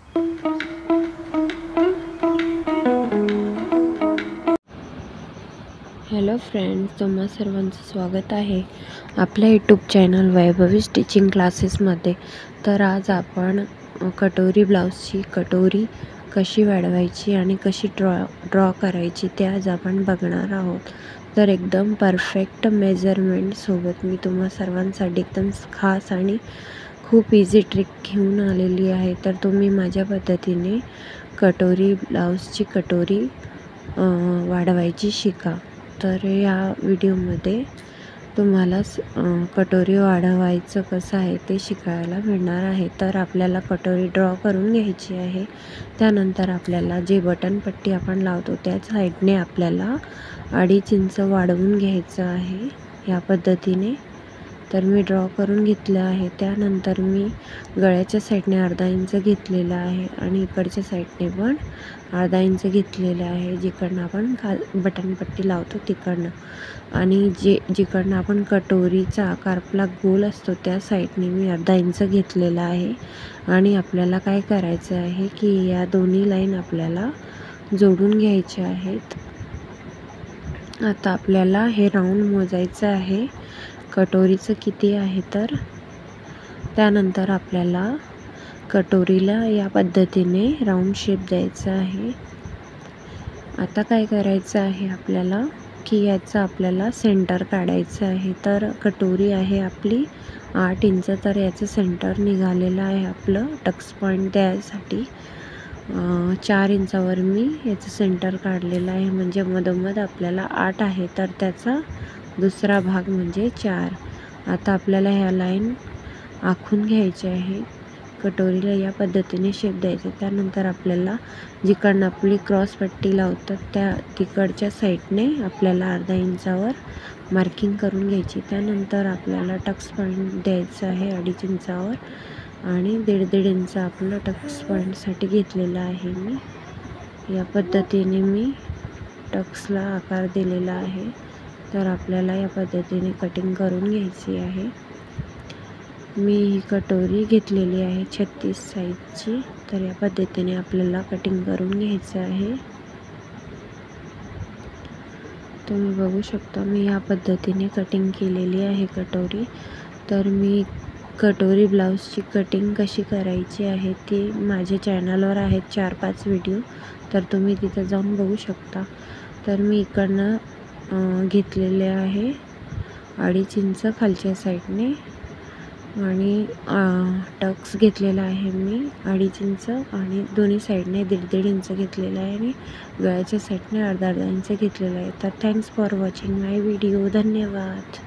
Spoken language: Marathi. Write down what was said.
हॅलो फ्रेंड्स, तुम्हा सर्वांचं स्वागत आहे आपल्या यूट्यूब चॅनल वैभवी स्टिचिंग क्लासेसमध्ये। तर आज आपण कटोरी ब्लाऊजची कटोरी कशी वाढवायची आणि कशी ड्रॉ करायची ते आज आपण बघणार आहोत। तर एकदम परफेक्ट मेजरमेंट सोबत मी तुम्हा सर्वांसाठी एकदम खास आणि खूप इझी ट्रिक घेऊन आलेली आहे। तर तुम्ही माझ्या पद्धतीने कटोरी ब्लाऊजची कटोरी वाढवायची शिका। तर या व्हिडिओमध्ये तुम्हाला कटोरी वाढवायचं कसं आहे ते शिकायला मिळणार आहे। तर आपल्याला कटोरी ड्रॉ करून घ्यायची आहे। त्यानंतर आपल्याला जे बटनपट्टी आपण लावतो त्या साईडने आपल्याला 2.5 इंच वाढवून घ्यायचं आहे या पद्धतीने। तर मी ड्रॉ करून घेतलं आहे। त्यानंतर मी गळ्याच्या साईडने 1/2 इंच घेतलेला आहे आणि इकडच्या साईडने पण 1/2 इंच घेतलेलं आहे, जिकडनं आपण बटनपट्टी लावतो तिकडनं। आणि जिकडनं आपण कटोरीचा आकार आपला गोल असतो त्या साईडने मी 1/2 इंच घेतलेला आहे। आणि आपल्याला काय करायचं आहे की या दोन्ही लाईन आपल्याला जोडून घ्यायच्या आहेत। आता आपल्याला हे राऊंड मोजायचं आहे कटोरीचं किती आहे। तर त्यानंतर आपल्याला कटोरीला या पद्धतीने राऊंड शेप द्यायचा आहे। आता काय करायचं आहे आपल्याला की याचं आपल्याला सेंटर काढायचं आहे। तर कटोरी आहे आपली 8 इंच, तर याचं सेंटर निघालेलं आहे आपलं टक्स पॉईंट द्यायसाठी 4 इंचावर मी याचं सेंटर काढलेलं आहे। म्हणजे मधोमध आपल्याला 8 आहे, तर त्याचा दुसरा भाग म्हणजे 4। आता आपल्याला ह्या लाईन आखून घ्यायच्या आहे। कटोरीला या पद्धतीने शेप द्यायचा। त्यानंतर आपल्याला जिकडनं आपली क्रॉस पट्टी लावतात त्या तिकडच्या साईडने आपल्याला 1/2 इंचावर मार्किंग करून घ्यायची। त्यानंतर आपल्याला टक्स पॉईंट द्यायचं आहे 2.5 इंचावर आणि 1.5 इंच आपलं टक्स पॉईंटसाठी घेतलेलं आहे मी। या पद्धतीने मी टक्सला आकार दिलेला आहे। तर आपल्याला या पद्धतीने कटिंग करून घ्यायची आहे। मी ही कटोरी घेतलेली आहे 36 साईजची। तर या पद्धतीने आपल्याला कटिंग करून घ्यायचं आहे। तुम्ही बघू शकता मी या पद्धतीने कटिंग केलेली आहे कटोरी। तर मी कटोरी ब्लाऊजची कटिंग कशी करायची आहे ती माझ्या चॅनलवर आहेत 4-5 व्हिडिओ, तर तुम्ही तिथे जाऊन बघू शकता। तर मी इकडनं घेतलेले आहे 2.5 इंच खालच्या साईडने आणि टक्स घेतलेला आहे मी 2.5 इंच आणि दोन्ही साईडने 1.5 इंच घेतलेला आहे आणि गळ्याच्या साईडने 1/2 इंच घेतलेला आहे। तर thanks for watching my video. धन्यवाद।